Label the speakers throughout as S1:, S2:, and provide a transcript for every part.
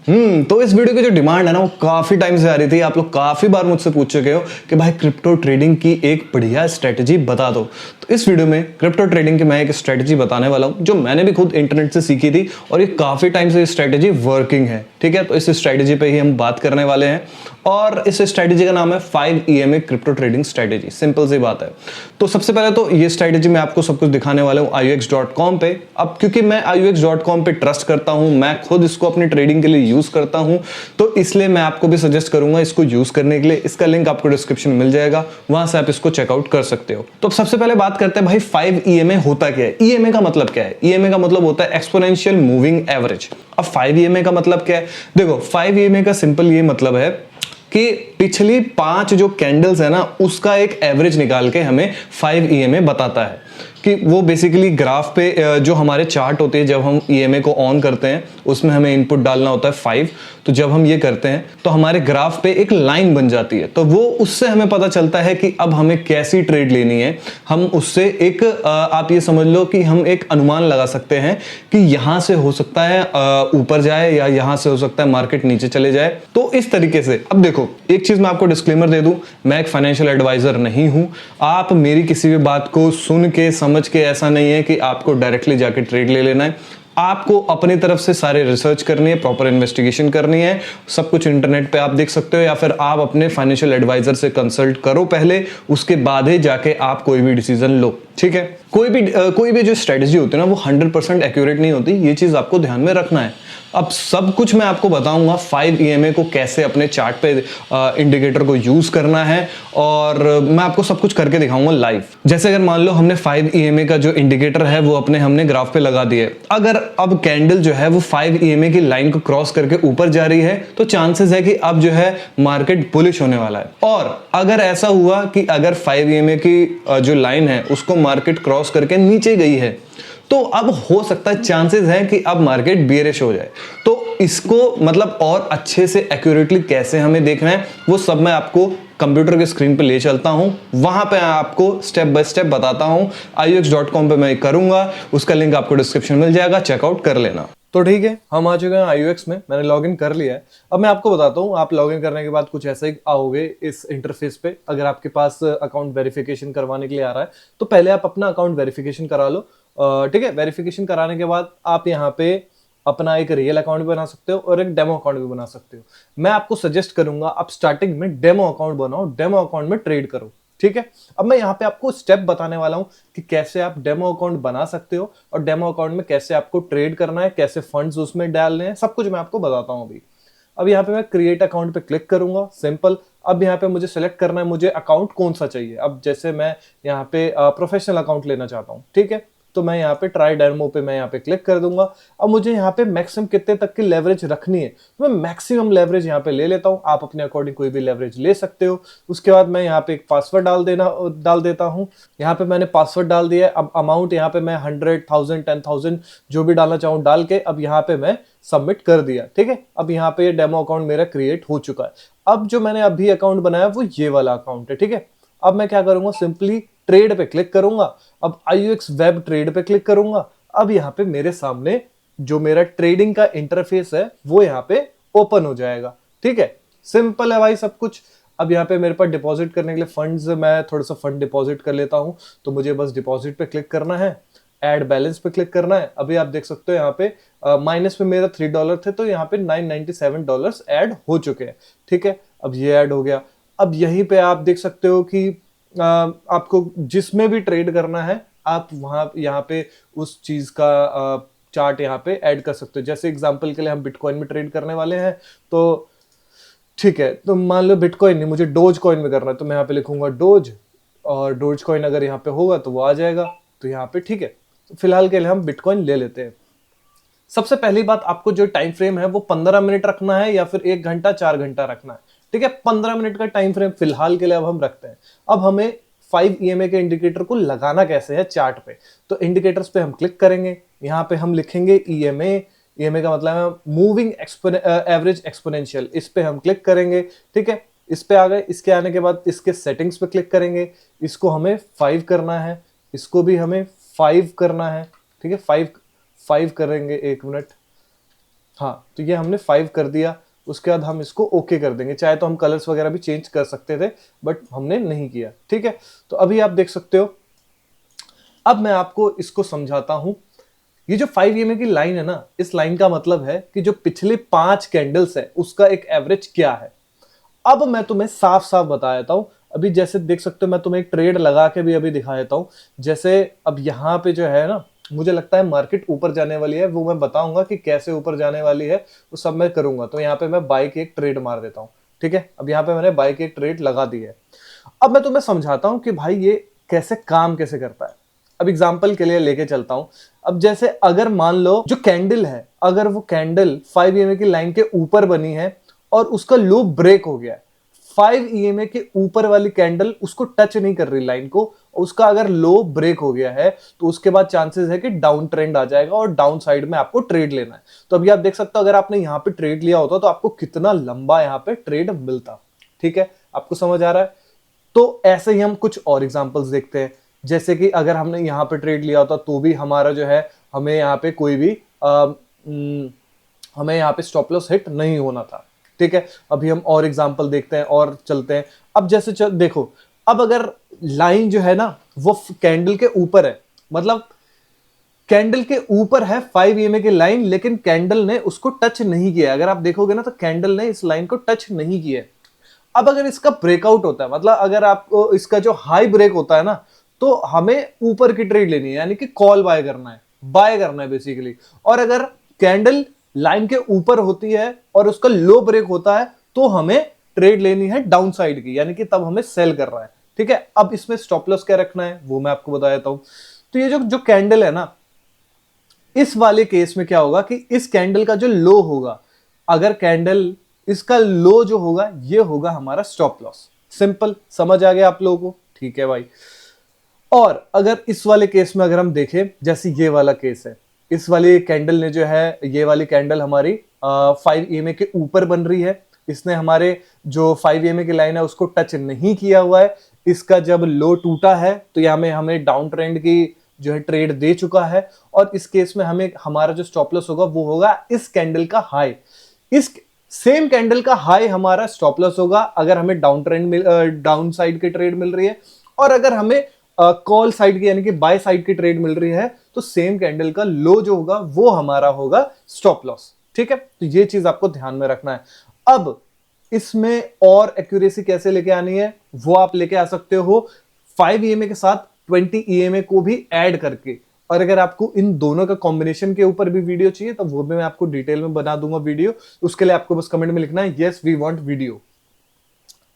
S1: तो इस वीडियो की जो डिमांड है ना वो काफी टाइम से आ रही थी। आप लोग काफी बार मुझसे पूछ चुके हो कि भाई क्रिप्टो ट्रेडिंग की एक बढ़िया स्ट्रेटजी बता दो। तो इस वीडियो में क्रिप्टो ट्रेडिंग की मैं एक स्ट्रेटजी बताने वाला हूं जो मैंने भी खुद इंटरनेट से सीखी थी और ये काफी टाइम से स्ट्रेटजी वर्किंग है। ठीक है, तो इस स्ट्रेटजी पे ही हम बात करने वाले हैं और इस स्ट्रेटजी का नाम है 5 EMA crypto trading strategy. Simple सी बात है। तो सबसे पहले तो ये स्ट्रेटजी मैं आपको सब कुछ दिखाने वाला हूं iux.com पे। अब क्योंकि मैं iux.com पे ट्रस्ट करता हूं, मैं खुद इसको अपनी ट्रेडिंग के लिए यूज करता हूं, तो इसलिए मैं आपको भी सजेस्ट करूंगा इसको यूज करने के लिए। इसका लिंक आपको डिस्क्रिप्शन में मिल जाएगा, वहां से आप इसको चेकआउट कर सकते हो। तो सबसे पहले बात करते हैं भाई 5 EMA होता क्या है। EMA का मतलब क्या है? EMA का मतलब होता है एक्सपोनेंशियल मूविंग एवरेज। अब 5 EMA का मतलब क्या है? देखो 5 EMA का सिंपल ये मतलब है कि पिछली 5 जो कैंडल्स है ना उसका एक एवरेज निकाल के हमें 5 EMA बताता है। कि वो बेसिकली ग्राफ पे जो हमारे चार्ट होते हैं, जब हम EMA को ऑन करते हैं उसमें हमें इनपुट डालना होता है 5। तो जब हम ये करते हैं तो हमारे ग्राफ पे एक लाइन बन जाती है, तो वो उससे हमें पता चलता है कि अब हमें कैसी ट्रेड लेनी है। हम उससे एक आप ये समझ लो कि हम एक अनुमान लगा सकते हैं कि यहां से हो सकता है ऊपर जाए या यहां से हो सकता है मार्केट नीचे चले जाए। तो इस तरीके से अब देखो एक चीज मैं आपको डिस्क्लेमर दे दूं, मैं एक फाइनेंशियल एडवाइजर नहीं हूं। आप मेरी किसी भी बात को सुन के समझ के ऐसा नहीं है कि आपको डायरेक्टली जाके ट्रेड ले लेना है। आपको अपनी तरफ से सारे रिसर्च करनी है, प्रॉपर इन्वेस्टिगेशन करनी है। सब कुछ इंटरनेट पे आप देख सकते हो या फिर आप अपने फाइनेंशियल एडवाइजर से कंसल्ट करो पहले, उसके बाद ही जाके आप कोई भी डिसीजन लो। ठीक है, कोई भी जो स्ट्रेटजी होती है ना वो 100% एक्यूरेट नहीं होती, ये चीज आपको ध्यान में रखना है। अब सब कुछ मैं आपको बताऊंगा 5 EMA को कैसे अपने चार्ट पे इंडिकेटर को यूज करना है, और मैं आपको सब कुछ करके दिखाऊंगा लाइव। जैसे अगर मान लो हमने 5 EMA का जो इंडिकेटर है वो हमने ग्राफ पे लगा दिए। अगर अब कैंडल जो है वो 5 EMA की लाइन को क्रॉस करके ऊपर जा रही है तो चांसेस है कि अब जो है मार्केट बुलिश होने वाला है। और अगर ऐसा हुआ कि अगर 5 EMA की जो लाइन है उसको मार्केट क्रॉस करके नीचे गई है तो अब हो सकता है चांसेस हैं कि अब मार्केट बियरिश हो जाए। तो इसको मतलब और अच्छे से एक्यूरेटली कैसे हमें देखना है वो सब मैं आपको कंप्यूटर के स्क्रीन पे ले चलता हूं, वहां पे आपको स्टेप बाय स्टेप बताता हूं। iux.com पे मैं करूंगा, उसका लिंक आपको डिस्क्रिप्शन में मिल जाएगा, चेकआउट कर लेना। तो ठीक है, हम आ चुके हैं iux में, मैंने लॉगिन कर लिया है। अब मैं आपको बताता हूँ, आप लॉगिन करने के बाद कुछ ऐसे ही आओगे इस इंटरफेस पे। अगर आपके पास अकाउंट वेरिफिकेशन करवाने के लिए आ रहा है तो पहले आप अपना अकाउंट वेरिफिकेशन करा लो। ठीक है, वेरिफिकेशन कराने के बाद आप यहाँ पे अपना एक रियल अकाउंट भी बना सकते हो और एक डेमो अकाउंट भी बना सकते हो। मैं आपको सजेस्ट करूंगा आप स्टार्टिंग में डेमो अकाउंट बनाओ, डेमो अकाउंट में ट्रेड करो। ठीक है, अब मैं यहाँ पे आपको स्टेप बताने वाला हूं कि कैसे आप डेमो अकाउंट बना सकते हो और डेमो अकाउंट में कैसे आपको ट्रेड करना है, कैसे फंड्स उसमें डालने हैं, सब कुछ मैं आपको बताता हूं अभी। अब यहाँ पे मैं क्रिएट अकाउंट पे क्लिक करूंगा, सिंपल। अब यहाँ पे मुझे सेलेक्ट करना है मुझे अकाउंट कौन सा चाहिए। अब जैसे मैं यहाँ पे प्रोफेशनल अकाउंट लेना चाहता हूँ, ठीक है, तो मैं यहाँ पे ट्राई डेमो पे मैं यहाँ पे क्लिक कर दूंगा। अब मुझे यहाँ पे मैक्सिमम कितने तक की लेवरेज रखनी है तो मैं मैक्सिमम लेवरेज यहाँ पे ले लेता हूँ। आप अपने अकॉर्डिंग कोई भी लेवरेज ले सकते हो। उसके बाद मैं यहाँ पे एक पासवर्ड डाल देता हूँ। यहाँ पे मैंने पासवर्ड डाल दिया है। अब अमाउंट यहाँ पे मैं 100,000 10,000 जो भी डालना चाहूँ डाल के अब यहाँ पे मैं सबमिट कर दिया। ठीक है, अब यहाँ पे डेमो अकाउंट मेरा क्रिएट हो चुका है। अब जो मैंने अभी अकाउंट बनाया वो ये वाला अकाउंट है। ठीक है, अब मैं क्या करूंगा, सिंपली ट्रेड पे क्लिक करूंगा। अब iux वेब ट्रेड पे क्लिक करूंगा। अब यहाँ पे मेरे सामने जो मेरा ट्रेडिंग का इंटरफेस है वो यहाँ पे ओपन हो जाएगा। ठीक है, सिंपल है भाई सब कुछ। अब यहाँ पे मेरे पास डिपॉजिट करने के लिए फंड्स, मैं थोड़ा सा फंड डिपॉजिट कर लेता हूँ, तो मुझे बस डिपॉजिट पे क्लिक करना है, एड बैलेंस पे क्लिक करना है। अभी आप देख सकते हो यहाँ पे माइनस पे मेरा $3 थे तो यहाँ पे $997 ऐड हो चुके हैं। ठीक है, अब ये ऐड हो गया। अब यहीं पे आप देख सकते हो कि आपको जिसमें भी ट्रेड करना है आप वहां यहाँ पे उस चीज का चार्ट यहाँ पे ऐड कर सकते हो। जैसे एग्जांपल के लिए हम बिटकॉइन में ट्रेड करने वाले हैं, तो ठीक है, तो मान लो बिटकॉइन नहीं, मुझे डोज कॉइन में करना है, तो मैं यहाँ पे लिखूंगा डोज, और डोज कॉइन अगर यहाँ पे होगा तो वो आ जाएगा। तो यहाँ पे ठीक है, तो फिलहाल के लिए हम बिटकॉइन ले लेते हैं। सबसे पहली बात, आपको जो टाइम फ्रेम है वो 15 मिनट रखना है या फिर 1 घंटा 4 घंटा रखना है। ठीक है, 15 मिनट का टाइम फ्रेम फिलहाल के लिए अब हम रखते हैं। अब हमें 5 EMA के इंडिकेटर को लगाना कैसे है चार्ट पे, तो इंडिकेटर्स पे हम क्लिक करेंगे। यहाँ पे हम लिखेंगे EMA का मतलब है मूविंग एवरेज एक्सपोनेंशियल, इस पे हम क्लिक करेंगे। ठीक है, इस पे आ गए। इसके आने के बाद इसके सेटिंग्स पे क्लिक करेंगे। इसको हमें 5 करना है, इसको भी हमें 5 करना है। ठीक है, 5 करेंगे, 1 मिनट। हाँ, तो ये हमने 5 कर दिया। उसके बाद हम इसको ओके कर देंगे। चाहे तो हम कलर्स वगैरह भी चेंज कर सकते थे, बट हमने नहीं किया। ठीक है, तो अभी आप देख सकते हो। अब मैं आपको इसको समझाता हूं। ये जो 5 EMA की लाइन है ना, इस लाइन का मतलब है कि जो पिछले 5 कैंडल्स है उसका एक एवरेज क्या है। अब मैं तुम्हें साफ साफ बता देता हूं। अभी जैसे देख सकते हो, मैं तुम्हें एक ट्रेड लगा के भी अभी दिखा देता हूं। जैसे अब यहाँ पे जो है ना, मुझे लगता है मार्केट ऊपर जाने वाली है, वो मैं बताऊंगा कि कैसे ऊपर जाने वाली है, वो सब मैं करूंगा। तो यहाँ पे मैं बाय की एक ट्रेड मार देता हूँ। ठीक है, अब यहाँ पे मैंने बाय की एक ट्रेड लगा दी है। अब मैं तुम्हें समझाता हूँ कि भाई ये कैसे काम कैसे करता है। अब एग्जाम्पल के लिए लेके चलता हूं। अब जैसे अगर मान लो जो कैंडल है, अगर वो कैंडल 5 EMA की लाइन के ऊपर बनी है और उसका लो ब्रेक हो गया है, 5 EMA के ऊपर वाली कैंडल उसको टच नहीं कर रही लाइन को, उसका अगर लो ब्रेक हो गया है तो उसके बाद चांसेस है कि डाउन ट्रेंड आ जाएगा और डाउन साइड में आपको ट्रेड लेना है। तो अभी आप देख सकते हो, अगर आपने यहाँ पे ट्रेड लिया होता तो आपको कितना लंबा यहाँ पे ट्रेड मिलता। ठीक है, आपको समझ आ रहा है। तो ऐसे ही हम कुछ और एग्जांपल्स देखते हैं। जैसे कि अगर हमने यहाँ पे ट्रेड लिया होता तो भी हमारा जो है, हमें यहाँ पे कोई भी हमें यहाँ पे स्टॉप लॉस हिट नहीं होना था। ठीक है, अभी हम और एग्जांपल देखते हैं और चलते हैं। अब जैसे देखो, अब अगर लाइन जो है ना वो कैंडल के ऊपर है, मतलब कैंडल के ऊपर है 5 EMA की लाइन, लेकिन कैंडल ने उसको टच नहीं किया। अगर आप देखोगे ना तो कैंडल ने इस लाइन को टच नहीं किया। अब अगर इसका ब्रेकआउट होता है, मतलब अगर आपको इसका जो हाई ब्रेक होता है ना, तो हमें ऊपर की ट्रेड लेनी है, यानी कि कॉल बाय करना है बेसिकली। और अगर कैंडल लाइन के ऊपर होती है और उसका लो ब्रेक होता है तो हमें ट्रेड लेनी है डाउन साइड की, यानी कि तब हमें सेल कर रहा है। ठीक है, अब इसमें स्टॉप लॉस क्या रखना है वो मैं आपको बता देता हूं। तो ये जो कैंडल है ना, इस वाले केस में क्या होगा कि इस कैंडल का जो लो होगा, अगर कैंडल इसका लो जो होगा ये होगा हमारा स्टॉप लॉस। सिंपल, समझ आ गया आप लोगों को। ठीक है भाई। और अगर इस वाले केस में अगर हम देखें, जैसे ये वाला केस है, इस वाली कैंडल ने जो है, ये वाली कैंडल हमारी 5 EMA के ऊपर बन रही है। इसने हमारे जो 5 EMA की लाइन है उसको टच नहीं किया हुआ है। इसका जब लो टूटा है तो यहाँ में हमें डाउन ट्रेंड की जो है ट्रेड दे चुका है। और इस केस में हमें हमारा जो स्टॉप लॉस होगा वो होगा इस कैंडल का हाई। इस सेम कैंडल का हाई हमारा स्टॉप लॉस होगा अगर हमें डाउन साइड की ट्रेड मिल रही है। और अगर हमें कॉल साइड की यानी कि बाय साइड की ट्रेड मिल रही है तो सेम कैंडल का लो जो होगा वो हमारा होगा स्टॉप लॉस। ठीक है, तो ये चीज आपको ध्यान में रखना है। अब इसमें और एक्यूरेसी कैसे लेके आनी है वो आप लेके आ सकते हो 5 EMA के साथ 20 EMA को भी ऐड करके। और अगर आपको इन दोनों का कॉम्बिनेशन के ऊपर भी वीडियो चाहिए तो वो भी मैं आपको डिटेल में बना दूंगा वीडियो। उसके लिए आपको बस कमेंट में लिखना है यस वी वांट वीडियो।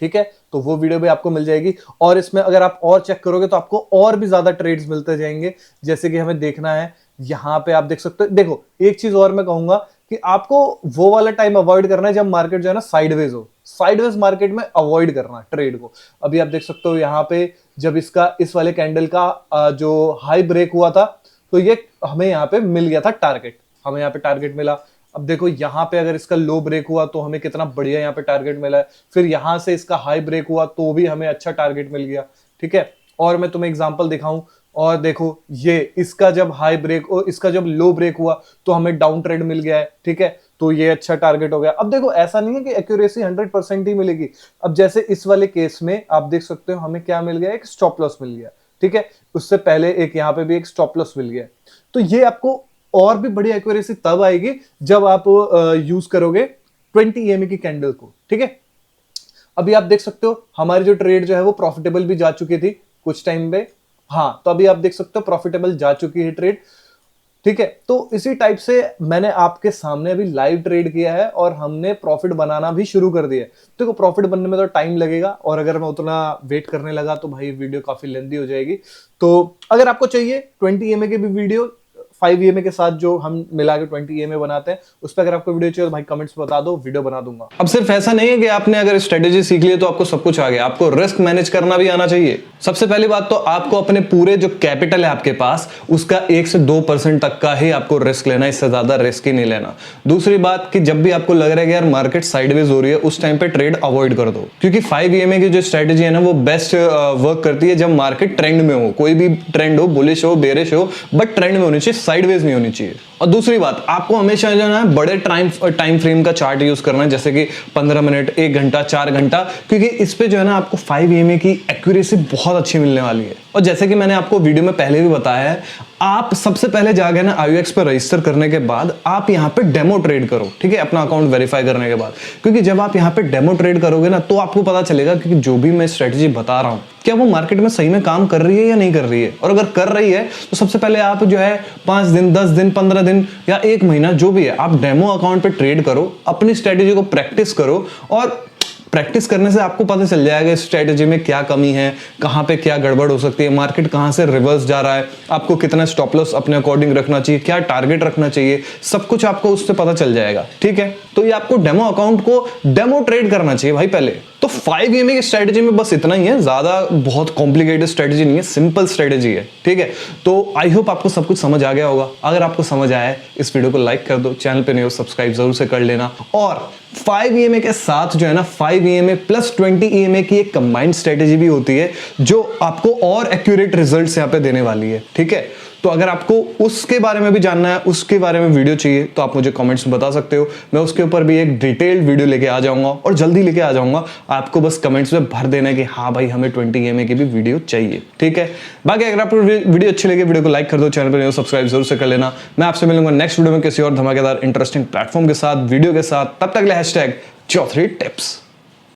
S1: ठीक है, तो वो वीडियो भी आपको मिल जाएगी। और इसमें अगर आप और चेक करोगे तो आपको और भी ज्यादा ट्रेड्स मिलते जाएंगे। जैसे कि हमें देखना है, यहाँ पे आप देख सकते हो। देखो, एक चीज और मैं कहूंगा कि आपको वो वाला टाइम अवॉइड करना है जब मार्केट जो है ना साइडवेज हो। साइडवेज मार्केट में अवॉइड करना है ट्रेड को। अभी आप देख सकते हो यहाँ पे जब इसका इस वाले कैंडल का जो हाई ब्रेक हुआ था तो ये हमें यहाँ पे मिल गया था टारगेट, हमें यहाँ पे टारगेट मिला। अब देखो यहाँ पे अगर इसका लो ब्रेक हुआ तो हमें कितना बढ़िया यहाँ पे टारगेट मिला है। फिर यहाँ से इसका हाई ब्रेक हुआ तो भी हमें अच्छा टारगेट मिल गया। ठीक है, और मैं तुम्हें एग्जांपल दिखाऊं, और देखो ये इसका जब हाई ब्रेक इसका जब लो ब्रेक हुआ तो हमें डाउन ट्रेंड मिल गया है। ठीक है, तो ये अच्छा टारगेट हो गया। अब देखो, ऐसा नहीं है कि एक्यूरेसी 100% ही मिलेगी। अब जैसे इस वाले केस में आप देख सकते हो हमें क्या मिल गया, एक स्टॉप लॉस मिल गया। ठीक है, उससे पहले एक यहाँ पे भी एक स्टॉप लॉस मिल गया। तो ये आपको और भी बड़ी एक्यूरेसी तब आएगी जब आप यूज करोगे 20 EMA की कैंडल को। ठीक है, अभी आप देख सकते हो हमारी जो ट्रेड जो है वो प्रॉफिटेबल भी जा चुकी थी कुछ टाइम पे। हाँ, तो अभी आप देख सकते हो प्रॉफिटेबल जा चुकी है ट्रेड। ठीक है, तो इसी टाइप से मैंने आपके सामने अभी लाइव ट्रेड किया है और हमने प्रॉफिट बनाना भी शुरू कर दिया है। देखो, प्रॉफिट बनने में तो टाइम लगेगा और अगर मैं उतना वेट करने लगा तो भाई वीडियो काफी लेंथी हो जाएगी। तो अगर आपको चाहिए 20 EMA के भी वीडियो 5 EMA के साथ जो हम मिला के 20 EMA बनाते हैं, उस पर अगर आपको वीडियो चाहिए तो भाई कमेंट्स में बता दो, वीडियो बना दूंगा। अब सिर्फ ऐसा नहीं है कि आपने अगर स्ट्रेटेजी सीख ली तो आपको सब कुछ आ गया, आपको रिस्क मैनेज करना भी आना चाहिए। सबसे पहली बात तो आपको अपने पूरे जो कैपिटल है आपके पास उसका 1 से 2% तक का ही आपको रिस्क लेना, इससे ज्यादा रिस्क ही नहीं लेना। दूसरी बात कि जब भी आपको लग रहा है कि यार मार्केट साइडवेज हो रही है, उस टाइम पे ट्रेड अवॉइड कर दो, क्योंकि 5 EMA की जो स्ट्रेटेजी है ना वो बेस्ट वर्क करती है जब मार्केट ट्रेंड में हो। कोई भी ट्रेंड हो, बुलिश हो, बेरिश हो, बट ट्रेंड में होनी चाहिए साइडवेज नहीं होनी चाहिए। और दूसरी बात, आपको हमेशा जो है बड़े टाइम फ्रेम का चार्ट यूज करना है, जैसे कि 15 मिनट, 1 घंटा, 4 घंटा, क्योंकि इस पे जो है ना आपको 5 EMA की एक्यूरेसी बहुत अच्छी मिलने वाली है। और जैसे कि मैंने आपको वीडियो में पहले भी बताया है, आप सबसे पहले जाके ना IOX पर रजिस्टर करने के बाद आप यहाँ पे डेमो ट्रेड करो, ठीक है, अपना अकाउंट वेरीफाई करने के बाद। क्योंकि जब आप यहाँ पे डेमो ट्रेड करोगे ना, तो आपको पता चलेगा कि जो भी मैं स्ट्रेटेजी बता रहा हूँ क्या वो मार्केट में सही में काम कर रही है या नहीं कर रही है। और अगर कर रही है तो सबसे पहले आप जो है 5 दिन, 10 दिन, 15 दिन या 1 महीना जो भी है, आप डेमो अकाउंट पे ट्रेड करो, अपनी स्ट्रेटेजी को प्रैक्टिस करो। और प्रैक्टिस करने से आपको पता चल जाएगा इस स्ट्रेटेजी में क्या कमी है, कहाँ पे क्या गड़बड़ हो सकती है, मार्केट कहाँ से रिवर्स जा रहा है, आपको कितना स्टॉप लॉस अपने अकॉर्डिंग रखना चाहिए, क्या टारगेट रखना चाहिए, सब कुछ आपको उससे पता चल जाएगा, ठीक है। तो ये आपको डेमो अकाउंट को डेमो ट्रेड करना चाहिए भाई पहले। तो 5 EMA की स्ट्रेटेजी में बस इतना ही है, ज्यादा बहुत कॉम्प्लिकेटेड स्ट्रेटेजी नहीं है, सिंपल स्ट्रेटेजी है, ठीक है। तो आई होप आपको सब कुछ समझ आ गया होगा। अगर आपको समझ आया है, इस वीडियो को लाइक कर दो, चैनल पे नहीं हो सब्सक्राइब जरूर से कर लेना। और 5 EMA के साथ जो है ना 5 EMA प्लस 20 EMA की एक कंबाइंड स्ट्रेटेजी भी होती है, जो आपको और एक्यूरेट रिजल्ट्स यहाँ पे देने वाली है, ठीक है। तो अगर आपको उसके बारे में भी जानना है, उसके बारे में वीडियो चाहिए, तो आप मुझे कमेंट्स में बता सकते हो। मैं उसके ऊपर भी एक डिटेल्ड वीडियो लेके आ जाऊंगा, और जल्दी लेके आ जाऊंगा। आपको बस कमेंट्स में भर देना है कि हाँ भाई हमें 20 EMA की भी वीडियो चाहिए, ठीक है। बाकी अगर आपको वीडियो अच्छी लगे, वीडियो को लाइक कर दो, चैनल पर सब्सक्राइब जरूर से कर लेना। मैं आपसे मिलूंगा नेक्स्ट वीडियो में किसी और धमाकेदार इंटरेस्टिंग प्लेटफॉर्म के साथ, वीडियो के साथ। तब तक के लिए #Chowdhury Tips।